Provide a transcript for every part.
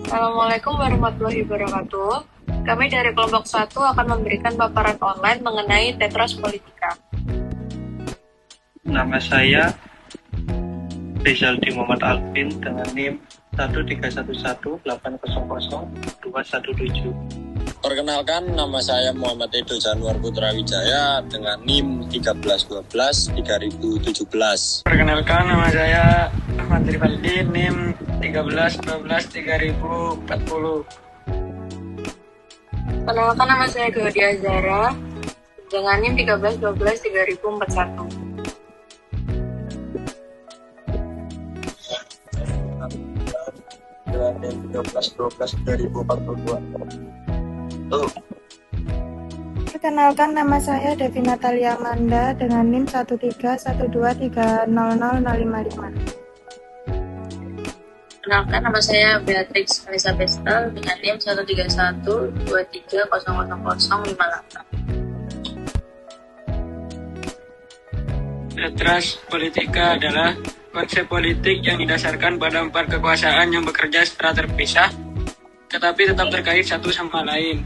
Assalamualaikum warahmatullahi wabarakatuh. Kami dari kelompok 1 akan memberikan paparan online mengenai Tetras Politika. Nama saya Rizaldi Muhammad Alvin dengan NIM 13118000217. Perkenalkan, nama saya Muhammad Edo Januar Putra Wijaya dengan NIM 1312-3017. Perkenalkan, nama saya Ahmad Rivaldi, NIM 1312-3040. Perkenalkan, nama saya Gaudia Zara dengan NIM 1312-3041. Dengan NIM 1312-2042. Perkenalkan, nama saya Devi Natalia Amanda dengan NIM 13123000555. Perkenalkan, nama saya Beatrix Alisa Bestel dengan NIM 13123000058. Tetras Politika adalah konsep politik yang didasarkan pada 4 kekuasaan yang bekerja secara terpisah, tetapi tetap terkait satu sama lain.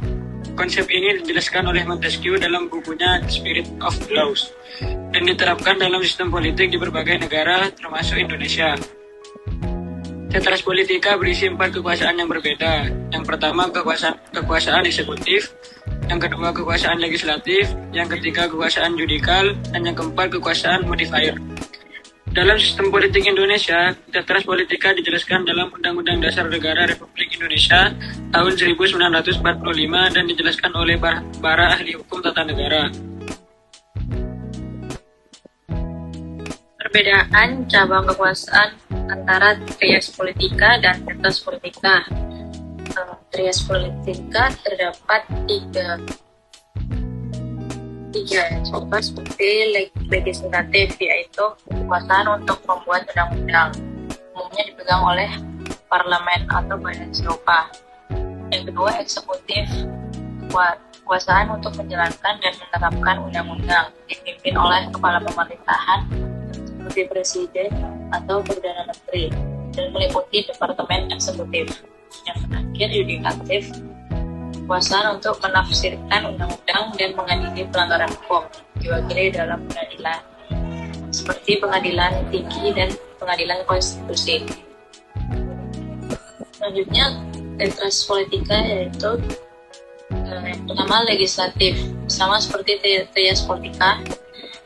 Konsep ini dijelaskan oleh Montesquieu dalam bukunya The Spirit of Laws dan diterapkan dalam sistem politik di berbagai negara, termasuk Indonesia. Tetras Politika berisi 4 kekuasaan yang berbeda. Yang pertama, kekuasaan eksekutif, yang kedua kekuasaan legislatif, yang ketiga kekuasaan judikal, dan yang keempat kekuasaan modifier. Dalam sistem politik Indonesia, Tetras Politika dijelaskan dalam Undang-Undang Dasar Negara Republik Indonesia tahun 1945 dan dijelaskan oleh para ahli hukum tata negara. Perbedaan cabang kekuasaan antara Trias Politika dan Tetras Politika. Trias Politika terdapat tiga coba seperti legislatif, yaitu kekuasaan untuk membuat undang-undang, umumnya dipegang oleh parlemen atau badan serupa. Yang kedua, eksekutif, kekuasaan untuk menjalankan dan menerapkan undang-undang, dipimpin oleh kepala pemerintahan seperti presiden atau perdana menteri, dan meliputi departemen eksekutif. Yang terakhir, yudikatif, kekuasaan untuk menafsirkan undang-undang dan mengadili pelanggaran hukum, diwakili dalam pengadilan, seperti pengadilan tinggi dan pengadilan konstitusi. Selanjutnya, Tetras Politika yaitu yang pertama legislatif, sama seperti Trias Politika.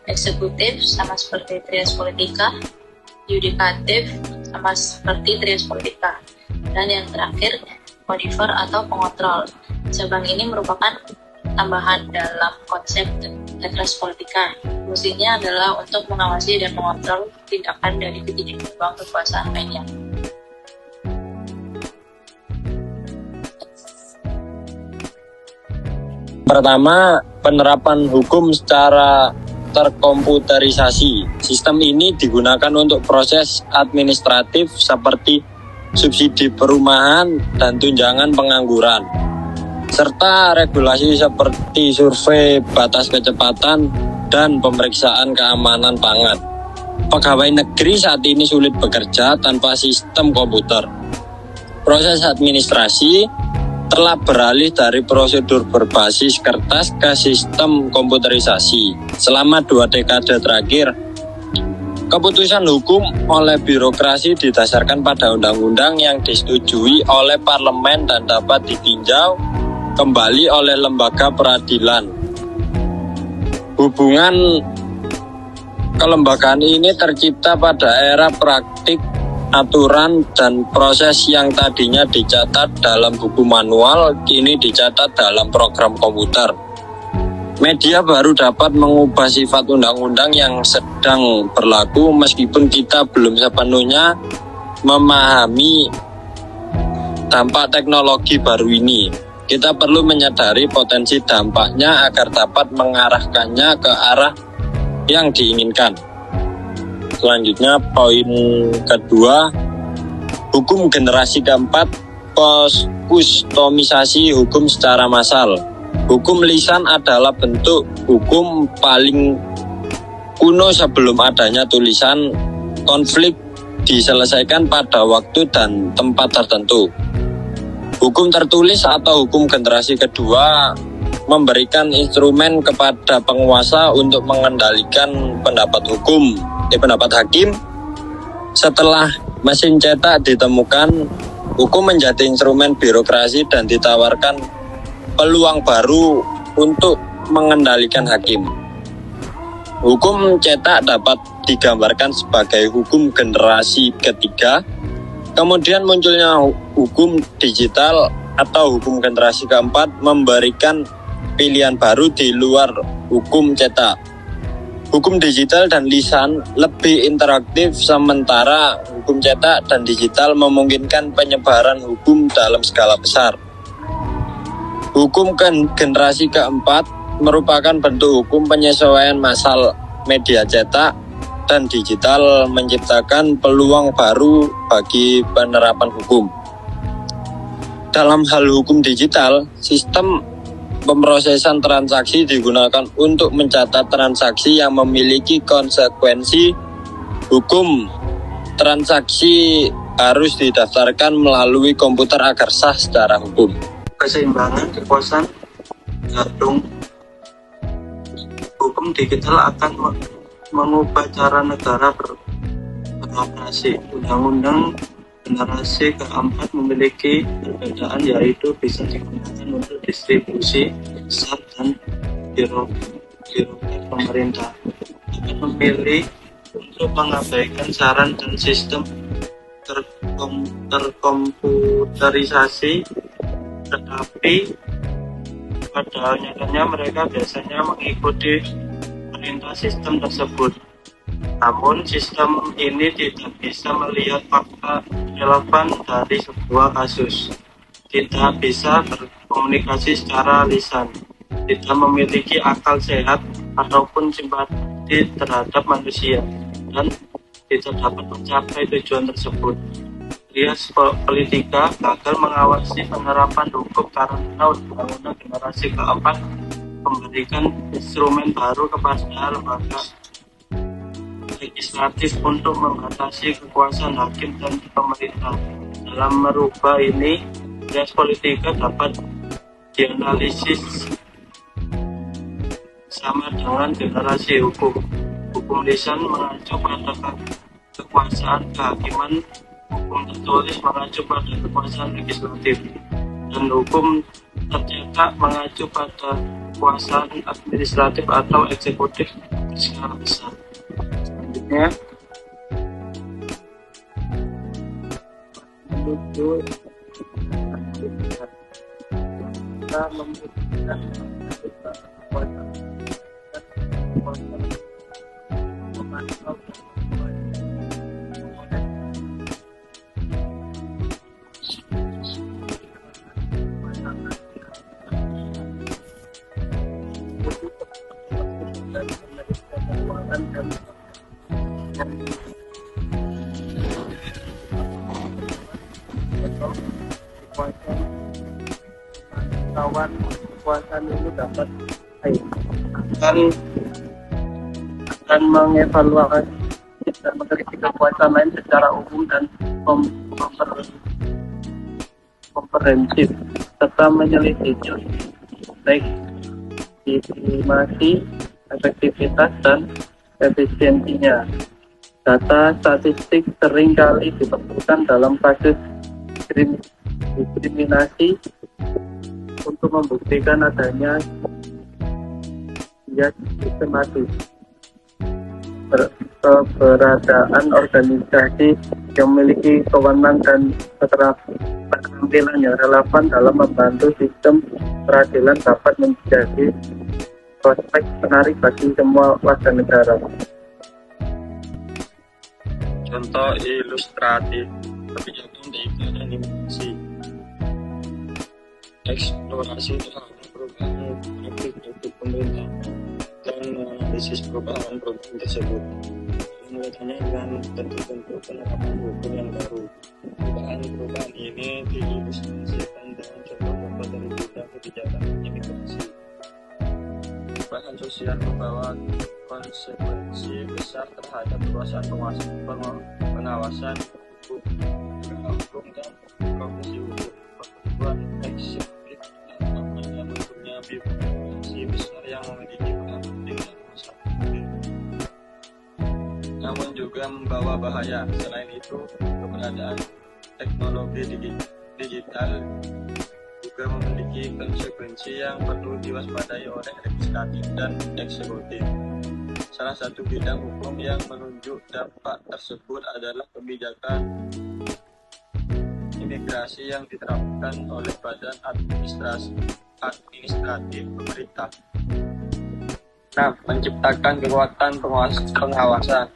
Eksekutif sama seperti Trias Politika. Yudikatif sama seperti Trias Politika. Dan yang terakhir, modifier atau pengontrol. Cabang ini merupakan tambahan dalam konsep Tetras Politika. Fungsinya adalah untuk mengawasi dan mengontrol tindakan dari ketiga cabang kekuasaan lainnya. Pertama, penerapan hukum secara terkomputerisasi. Sistem ini digunakan untuk proses administratif seperti subsidi perumahan dan tunjangan pengangguran, serta regulasi seperti survei batas kecepatan dan pemeriksaan keamanan pangan. Pegawai negeri saat ini sulit bekerja tanpa sistem komputer. Proses administrasi telah beralih dari prosedur berbasis kertas ke sistem komputerisasi. Selama 2 dekade terakhir, keputusan hukum oleh birokrasi didasarkan pada undang-undang yang disetujui oleh parlemen dan dapat ditinjau kembali oleh lembaga peradilan. Hubungan kelembagaan ini tercipta pada era praktik aturan dan proses yang tadinya dicatat dalam buku manual, kini dicatat dalam program komputer. Media baru dapat mengubah sifat undang-undang yang sedang berlaku meskipun kita belum sepenuhnya memahami dampak teknologi baru ini. Kita perlu menyadari potensi dampaknya agar dapat mengarahkannya ke arah yang diinginkan. Selanjutnya, poin kedua, hukum generasi keempat, kustomisasi hukum secara massal. Hukum lisan adalah bentuk hukum paling kuno sebelum adanya tulisan. Konflik diselesaikan pada waktu dan tempat tertentu. Hukum tertulis atau hukum generasi kedua memberikan instrumen kepada penguasa untuk mengendalikan pendapat hakim. Setelah mesin cetak ditemukan, hukum menjadi instrumen birokrasi dan ditawarkan peluang baru untuk mengendalikan hakim. Hukum cetak dapat digambarkan sebagai hukum generasi ketiga. Kemudian munculnya hukum digital atau hukum generasi keempat memberikan pilihan baru di luar hukum cetak. Hukum digital dan lisan lebih interaktif, sementara hukum cetak dan digital memungkinkan penyebaran hukum dalam skala besar. Hukum generasi keempat merupakan bentuk hukum penyesuaian masal media cetak dan digital, menciptakan peluang baru bagi penerapan hukum. Dalam hal hukum digital, sistem pemrosesan transaksi digunakan untuk mencatat transaksi yang memiliki konsekuensi hukum. Transaksi harus didaftarkan melalui komputer agar sah secara hukum. Keseimbangan kekuasaan gantung. Hukum digital akan mengubah cara negara beroperasi. Undang-undang generasi keempat memiliki perbedaan, yaitu bisa digunakan untuk distribusi besar dan birokrat pemerintah dapat memilih untuk mengabaikan saran dan sistem terkomputerisasi, tetapi pada nyatanya mereka biasanya mengikuti perintah sistem tersebut. Namun sistem ini tidak bisa melihat fakta relevan dari sebuah kasus, tidak bisa berkomunikasi secara lisan, tidak memiliki akal sehat ataupun simpati terhadap manusia, dan tidak dapat mencapai tujuan tersebut. Rias Politika gagal mengawasi penerapan hukum karena undang-undang generasi keempat memberikan instrumen baru kepada lembaga legislatif untuk membatasi kekuasaan hakim dan pemerintah. Dalam merubah ini, Rias Politika dapat dianalisis sama dengan generasi hukum. Hukum lisan mengacu pada kekuasaan kehakiman, hukum tertulis mengacu pada kekuasaan legislatif, dan hukum tercetak mengacu pada kekuasaan administratif atau eksekutif skala besar. Selanjutnya, menuju kita membutuhkan kekuasaan memantau kekuasaan ini dapat akan mengevaluasi dan mengkritik kekuasaan lain secara umum dan komprehensif, serta menyelidiki legitimasi, efektivitas, dan efisiensinya. Data statistik sering kali diperlukan dalam kasus diskriminasi untuk membuktikan adanya bias sistematis. Keberadaan organisasi yang memiliki kewenangan dan keterampilan yang relevan dalam membantu sistem peradilan dapat menjadi prospek menarik bagi semua warga negara. Contoh ilustratif kebijakan dan inovasi, eksplorasi terhadap perubahan praktik pemerintah dan menganalisis perubahan tersebut, menurutnya dengan tentu penerapan hukum yang baru. Perubahan ini diilustrasikan dengan contoh-contoh dari bidang kebijakan imigrasi. Perubahan sosial membawa konsekuensi besar terhadap kekuasaan pengawasan hukum dan profesi hukum. pertumbuhan eksekutif yang mempunyai birokrasi besar yang memiliki peran penting dalam masyarakat, namun juga membawa bahaya. Selain itu, keberadaan teknologi digital juga memiliki konsekuensi yang perlu diwaspadai oleh legislatif dan eksekutif. Salah satu bidang hukum yang menunjuk dampak tersebut adalah kebijakan imigrasi yang diterapkan oleh badan administratif pemerintah. Nah, menciptakan kekuatan pengawasan.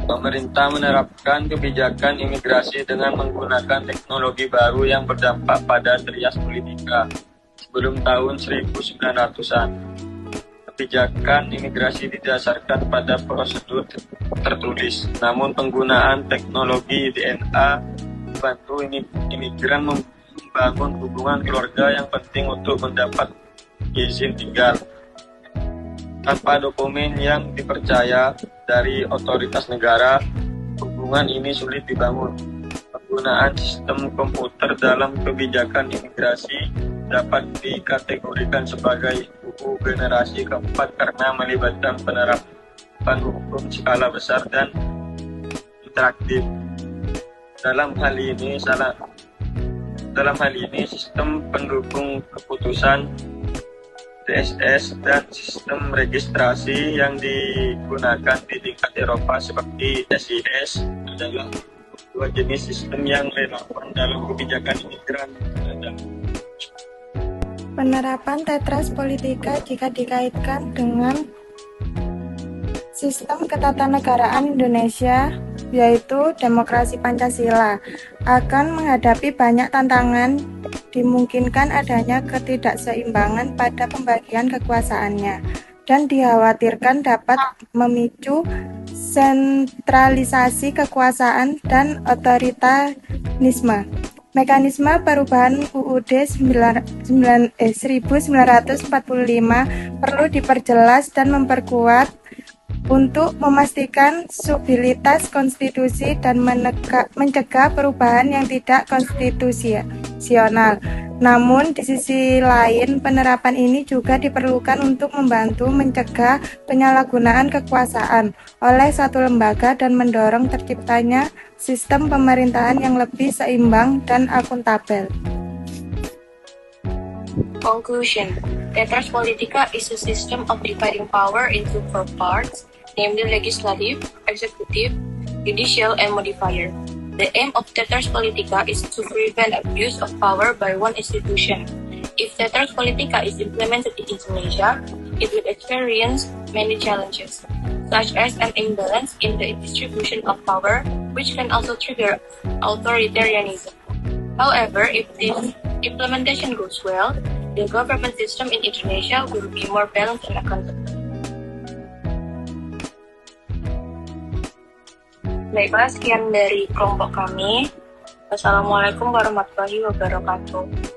Pemerintah menerapkan kebijakan imigrasi dengan menggunakan teknologi baru yang berdampak pada trias politika sebelum tahun 1900-an. Kebijakan imigrasi didasarkan pada prosedur tertulis, namun penggunaan teknologi DNA membantu imigran membangun hubungan keluarga yang penting untuk mendapat izin tinggal. Tanpa dokumen yang dipercaya dari otoritas negara, hubungan ini sulit dibangun. Penggunaan sistem komputer dalam kebijakan imigrasi dapat dikategorikan sebagai buku generasi keempat karena melibatkan penerapan hukum skala besar dan interaktif. Dalam hal ini, sistem pendukung keputusan DSS dan sistem registrasi yang digunakan di tingkat Eropa seperti SIS adalah dua jenis sistem yang relevan dalam kebijakan imigran. Penerapan Tetras Politika jika dikaitkan dengan sistem ketatanegaraan Indonesia, yaitu demokrasi Pancasila, akan menghadapi banyak tantangan. Dimungkinkan adanya ketidakseimbangan pada pembagian kekuasaannya, dan dikhawatirkan dapat memicu sentralisasi kekuasaan dan otoritarisme. Mekanisme perubahan UUD 1945 perlu diperjelas dan memperkuat untuk memastikan stabilitas konstitusi dan mencegah perubahan yang tidak konstitusional. Namun, di sisi lain, penerapan ini juga diperlukan untuk membantu mencegah penyalahgunaan kekuasaan oleh satu lembaga dan mendorong terciptanya sistem pemerintahan yang lebih seimbang dan akuntabel. Conclusion. Tetras Politika is a system of dividing power into four parts, namely legislative, executive, judicial, and modifier. The aim of Tetras Politika is to prevent abuse of power by one institution. If Tetras Politika is implemented in Indonesia, it will experience many challenges, such as an imbalance in the distribution of power, which can also trigger authoritarianism. However, if this implementation goes well, the government system in Indonesia will be more balanced and accountable. Baiklah, sekian dari kelompok kami. Wassalamualaikum warahmatullahi wabarakatuh.